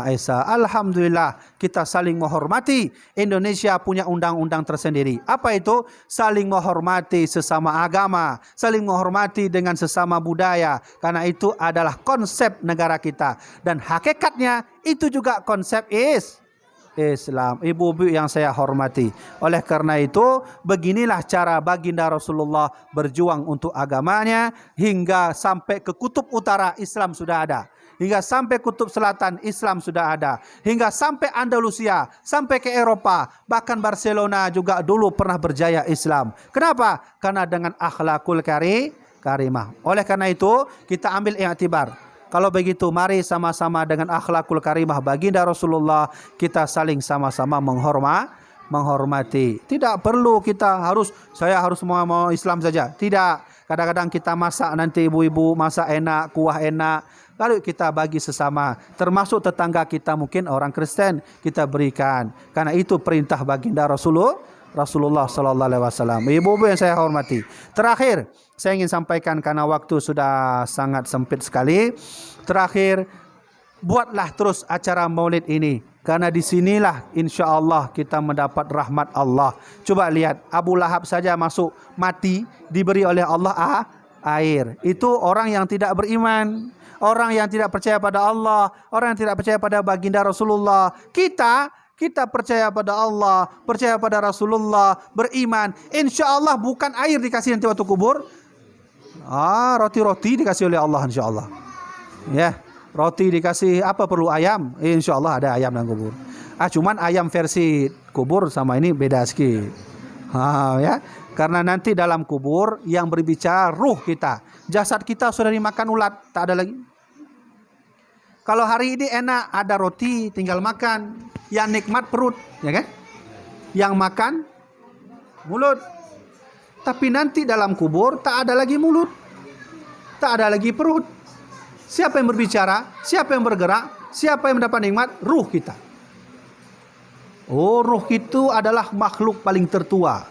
Esa. Alhamdulillah kita saling menghormati. Indonesia punya undang-undang tersendiri. Apa itu? Saling menghormati sesama agama, saling menghormati dengan sesama budaya. Karena itu adalah konsep negara kita. Dan hakikatnya itu juga konsep Islam. Ibu-ibu yang saya hormati. Oleh karena itu, beginilah cara baginda Rasulullah berjuang untuk agamanya hingga sampai ke kutub utara Islam sudah ada. hingga sampai kutub selatan Islam sudah ada, hingga sampai Andalusia, sampai ke Eropah, bahkan Barcelona juga dulu pernah berjaya Islam. Kenapa? Karena dengan akhlakul karimah. Oleh karena itu kita ambil iktibar. Kalau begitu mari sama-sama dengan akhlakul karimah baginda Rasulullah kita saling sama-sama menghormati. Tidak perlu kita saya harus mau Islam saja. Tidak. Kadang-kadang kita masak nanti ibu-ibu masak enak, kuah enak. Lalu kita bagi sesama. Termasuk tetangga kita mungkin orang Kristen kita berikan. Karena itu perintah baginda Rasulullah sallallahu alaihi wasallam. Ibu-ibu yang saya hormati. Terakhir, saya ingin sampaikan karena waktu sudah sangat sempit sekali. Terakhir, buatlah terus acara Maulid ini. Karena di sinilah insya-Allah kita mendapat rahmat Allah. Coba lihat, Abu Lahab saja masuk mati diberi oleh Allah air. Itu orang yang tidak beriman, orang yang tidak percaya pada Allah, orang yang tidak percaya pada baginda Rasulullah. Kita percaya pada Allah, percaya pada Rasulullah, beriman. Insya-Allah bukan air dikasih nanti waktu kubur. Roti-roti dikasih oleh Allah insya-Allah. Ya. Roti dikasih apa perlu ayam? InsyaAllah ada ayam dalam kubur. Cuman ayam versi kubur sama ini beda sedikit. Ya, karena nanti dalam kubur yang berbicara ruh kita. Jasad kita sudah dimakan ulat, tak ada lagi. Kalau hari ini enak ada roti, tinggal makan. Yang nikmat perut, ya kan? Yang makan mulut. Tapi nanti dalam kubur tak ada lagi mulut, tak ada lagi perut. Siapa yang berbicara? Siapa yang bergerak? Siapa yang mendapat nikmat? Ruh kita. Ruh itu adalah makhluk paling tertua.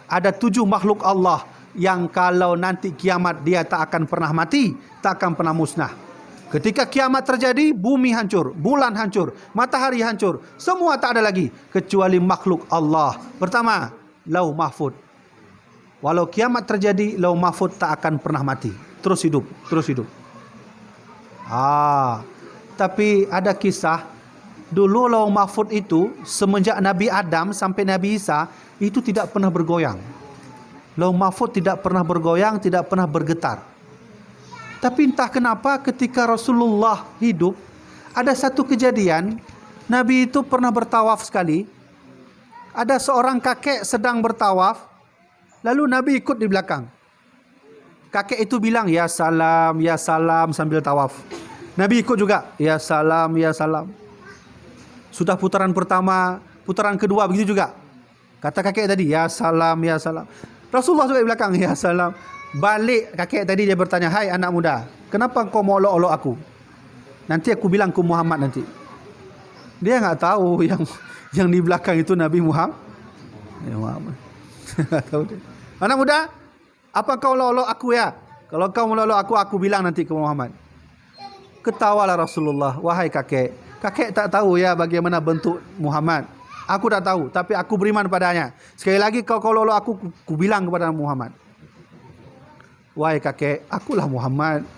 Ada 7 makhluk Allah yang kalau nanti kiamat dia tak akan pernah mati, tak akan pernah musnah. Ketika kiamat terjadi, bumi hancur, bulan hancur, matahari hancur, semua tak ada lagi kecuali makhluk Allah. Pertama, Lauh Mahfud. Walau kiamat terjadi, Lauh Mahfud tak akan pernah mati. Terus hidup, terus hidup. Tapi ada kisah dulu Lauh Mahfud itu semenjak Nabi Adam sampai Nabi Isa itu tidak pernah bergoyang. Lauh Mahfud tidak pernah bergoyang, tidak pernah bergetar. Tapi entah kenapa ketika Rasulullah hidup ada satu kejadian, Nabi itu pernah bertawaf sekali. Ada seorang kakek sedang bertawaf, lalu Nabi ikut di belakang. Kakek itu bilang ya salam sambil tawaf. Nabi ikut juga ya salam ya salam. Sudah putaran pertama, putaran kedua begitu juga. Kata kakek tadi ya salam ya salam. Rasulullah juga di belakang ya salam. Balik kakek tadi dia bertanya, hai anak muda, kenapa kau mau olok-olok aku? Nanti aku bilang ke Muhammad nanti. Dia enggak tahu yang di belakang itu Nabi Muhammad. Ya Muhammad. Tahu dia. Anak muda, apa kau olok-olok aku ya? Kalau kau olok-olok aku bilang nanti ke Muhammad. Ketawalah Rasulullah, wahai kakek. Kakek tak tahu ya bagaimana bentuk Muhammad. Aku tak tahu, tapi aku beriman padanya. Sekali lagi kau olok-olok aku bilang kepada Muhammad. Wahai kakek, akulah Muhammad.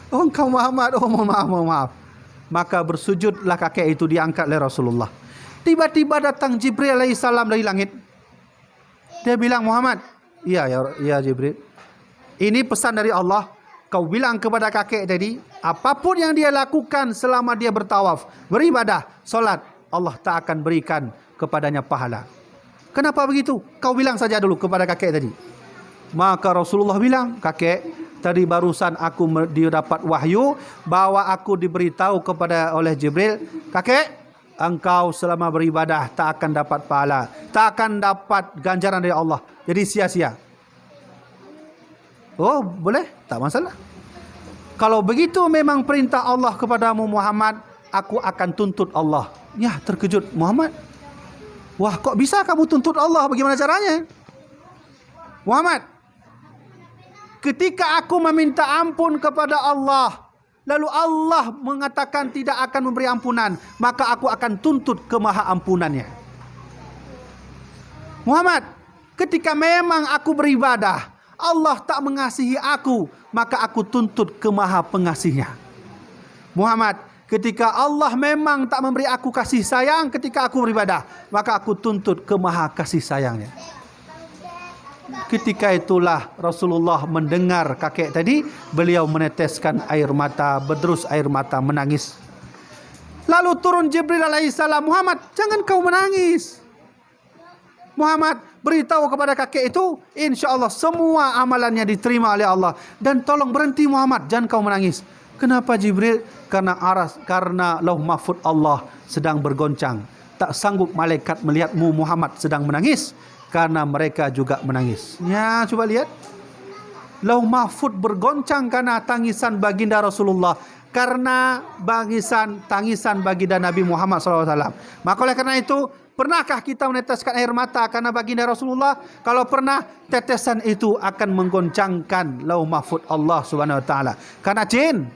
Oh engkau Muhammad, oh mohon maaf. Maka bersujudlah kakek itu, diangkat oleh Rasulullah. Tiba-tiba datang Jibril alaihissalam dari langit. Dia bilang, Muhammad, iya Jibril. Ini pesan dari Allah. Kau bilang kepada kakek tadi, apapun yang dia lakukan selama dia bertawaf, beribadah, solat, Allah tak akan berikan kepadanya pahala. Kenapa begitu? Kau bilang saja dulu kepada kakek tadi. Maka Rasulullah bilang, kakek, tadi barusan aku dapat wahyu bahwa aku diberitahu oleh Jibril, kakek, engkau selama beribadah tak akan dapat pahala, tak akan dapat ganjaran dari Allah. Jadi sia-sia. Oh, boleh? Tak masalah. Kalau begitu memang perintah Allah kepadamu Muhammad, aku akan tuntut Allah. Ya, terkejut Muhammad. Wah, kok bisa kamu tuntut Allah? Bagaimana caranya? Muhammad, ketika aku meminta ampun kepada Allah, lalu Allah mengatakan tidak akan memberi ampunan, maka aku akan tuntut ke maha ampunannya. Muhammad, ketika memang aku beribadah, Allah tak mengasihi aku, maka aku tuntut ke maha pengasihnya. Muhammad, ketika Allah memang tak memberi aku kasih sayang ketika aku beribadah, maka aku tuntut ke maha kasih sayangnya. Ketika itulah Rasulullah mendengar kakek tadi, beliau meneteskan air mata, berderus air mata, menangis. Lalu turun Jibril alaihissalam, Muhammad, jangan kau menangis. Muhammad, beritahu kepada kakek itu, insya Allah semua amalannya diterima oleh Allah. Dan tolong berhenti Muhammad, jangan kau menangis. Kenapa Jibril? Karena lauh mahfud Allah sedang bergoncang. Tak sanggup malaikat melihatmu Muhammad sedang menangis, karena mereka juga menangis. Ya, coba lihat. Lauh mahfud bergoncang karena tangisan baginda Rasulullah, karena tangisan baginda Nabi Muhammad SAW. Maka oleh karena itu, pernahkah kita meneteskan air mata karena baginda Rasulullah? Kalau pernah, tetesan itu akan menggoncangkan lauh mahfud Allah Subhanahu Wa Taala. Karena jin,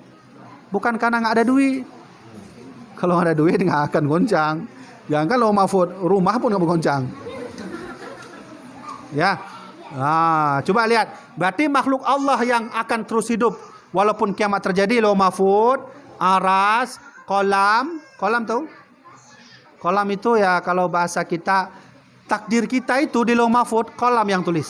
bukan karena nggak ada duit. Kalau nggak ada duit nggak akan goncang. Jangan lauh mahfud, rumah pun nggak bergoncang. Ya, coba lihat. Berarti makhluk Allah yang akan terus hidup walaupun kiamat terjadi. Lauh mahfud, aras, kolam tahu? Kolam itu ya kalau bahasa kita, takdir kita itu di lauh mahfud, kolam yang tulis.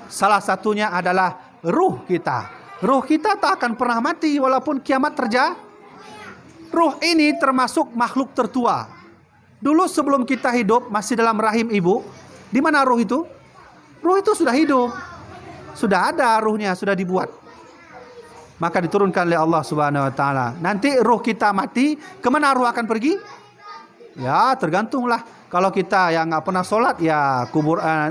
Salah satunya adalah ruh kita. Ruh kita tak akan pernah mati walaupun kiamat terjadi. Ruh ini termasuk makhluk tertua. Dulu sebelum kita hidup masih dalam rahim ibu, di mana ruh itu? Ruh itu sudah hidup, sudah ada ruhnya, sudah dibuat. Maka diturunkan oleh Allah Subhanahu Wa Taala. Nanti ruh kita mati, kemana ruh akan pergi? Ya, tergantunglah. Kalau kita yang nggak pernah sholat, ya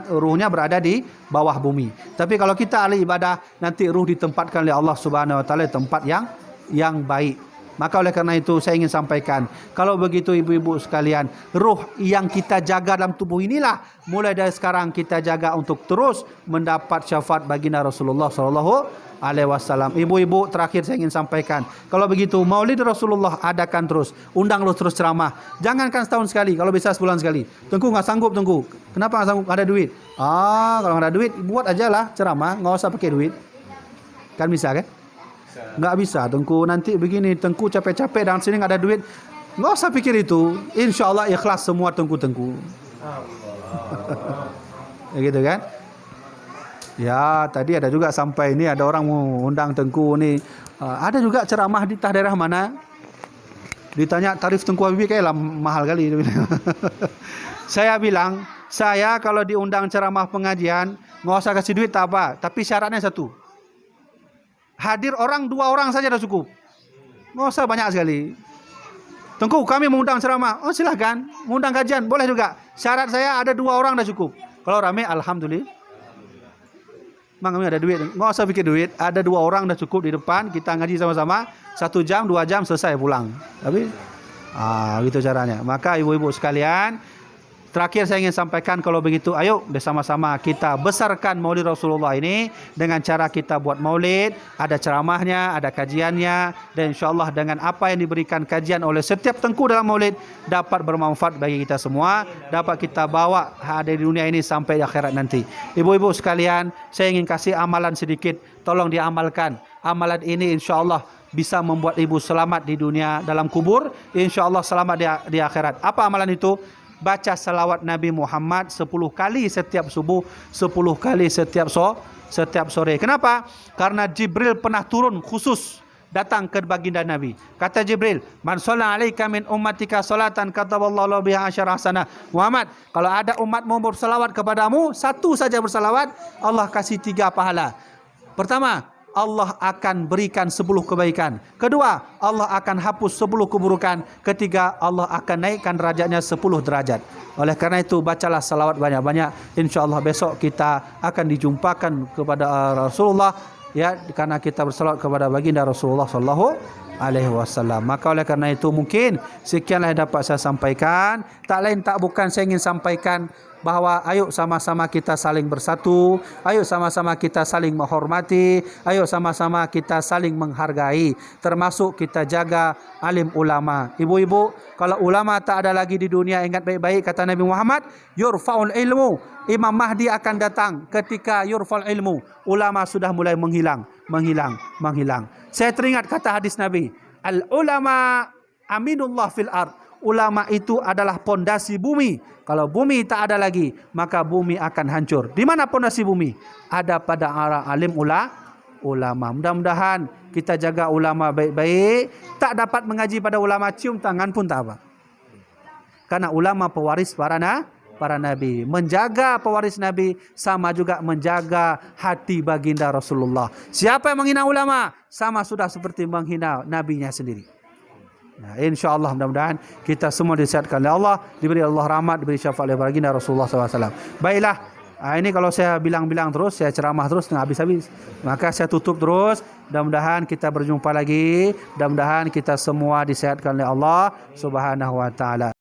ruhnya berada di bawah bumi. Tapi kalau kita ahli ibadah, nanti ruh ditempatkan oleh Allah Subhanahu Wa Taala di tempat yang baik. Maka oleh karena itu saya ingin sampaikan, kalau begitu ibu-ibu sekalian, ruh yang kita jaga dalam tubuh inilah mulai dari sekarang kita jaga untuk terus mendapat syafaat baginda Rasulullah SAW. Ibu-ibu, terakhir saya ingin sampaikan, kalau begitu Maulid Rasulullah adakan terus, undang terus ceramah. Jangankan setahun sekali, kalau bisa sebulan sekali. Tengku nggak sanggup, Tengku. Kenapa nggak sanggup? Ada duit. Kalau nggak ada duit, buat aja lah ceramah, nggak usah pakai duit. Kan bisa kan? Nggak bisa, Tengku. Nanti begini, Tengku capek-capek dan sini nggak ada duit. Nggak usah pikir itu. Insya Allah ikhlas semua Tengku. Ya gitu kan? Ya, tadi ada juga sampai ini ada orang mau undang Tengku nih. Ada juga ceramah di daerah mana? Ditanya tarif Tengku Habibie kayaklah mahal kali. Saya bilang, saya kalau diundang ceramah pengajian nggak usah kasih duit tak apa, tapi syaratnya satu. Hadir orang 2 orang saja dah cukup. Nggak usah banyak sekali. Tengku, kami mengundang ceramah. Oh silahkan. Mengundang kajian, boleh juga. Syarat saya ada 2 orang dah cukup. Kalau ramai, alhamdulillah. Mang, kami ada duit. Nggak usah pikir duit. Ada 2 orang dah cukup di depan. Kita ngaji sama-sama. 1 jam, 2 jam, selesai pulang. Tapi, gitu caranya. Maka ibu-ibu sekalian, terakhir saya ingin sampaikan, kalau begitu ayo bersama-sama kita besarkan Maulid Rasulullah ini dengan cara kita buat maulid, ada ceramahnya, ada kajiannya, dan insyaAllah dengan apa yang diberikan kajian oleh setiap Tengku dalam maulid dapat bermanfaat bagi kita semua, dapat kita bawa ada di dunia ini sampai di akhirat nanti. Ibu-ibu sekalian, saya ingin kasih amalan sedikit, tolong diamalkan. Amalan ini insyaAllah bisa membuat ibu selamat di dunia dalam kubur, insyaAllah selamat di akhirat. Apa amalan itu? Baca salawat Nabi Muhammad 10 kali setiap subuh, 10 kali setiap sore. Kenapa? Karena Jibril pernah turun khusus datang ke baginda Nabi. Kata Jibril, "Man shalla 'alaika min ummatika salatan kataballahu lahu biha asyara hasanah." Muhammad, kalau ada umatmu bersalawat kepadamu, 1 saja bersalawat, Allah kasih 3 pahala. Pertama, Allah akan berikan 10 kebaikan. Kedua, Allah akan hapus 10 keburukan. Ketiga, Allah akan naikkan derajatnya 10 derajat. Oleh karena itu, bacalah salawat banyak-banyak. InsyaAllah besok kita akan dijumpakan kepada Rasulullah, ya, karena kita bersalawat kepada baginda Rasulullah SAW. Maka oleh karena itu mungkin sekianlah yang dapat saya sampaikan. Tak lain tak bukan saya ingin sampaikan bahawa ayo sama-sama kita saling bersatu, ayo sama-sama kita saling menghormati, ayo sama-sama kita saling menghargai, termasuk kita jaga alim ulama. Ibu-ibu, kalau ulama tak ada lagi di dunia, ingat baik-baik kata Nabi Muhammad, yurfa'ul ilmu. Imam Mahdi akan datang ketika yurfa'ul ilmu, ulama sudah mulai menghilang. Saya teringat kata hadis Nabi, al ulama aminullah fil ard. ulama itu adalah pondasi bumi. Kalau bumi tak ada lagi, maka bumi akan hancur. Di mana pondasi bumi? Ada pada arah alim ulama. Mudah-mudahan kita jaga ulama baik-baik. Tak dapat mengaji pada ulama, cium tangan pun tak apa. Karena ulama pewaris para nabi. Menjaga pewaris nabi sama juga menjaga hati baginda Rasulullah. Siapa yang menghina ulama, sama sudah seperti menghina nabinya sendiri. Nah, insyaAllah mudah-mudahan kita semua disihatkan oleh Allah, diberi Allah rahmat, diberi syafaat oleh baginda Rasulullah SAW. Baiklah, ini kalau saya bilang-bilang terus, saya ceramah terus tengah habis-habis, maka saya tutup terus. Mudah-mudahan kita berjumpa lagi. Mudah-mudahan kita semua disihatkan oleh Allah Subhanahu Wa Taala.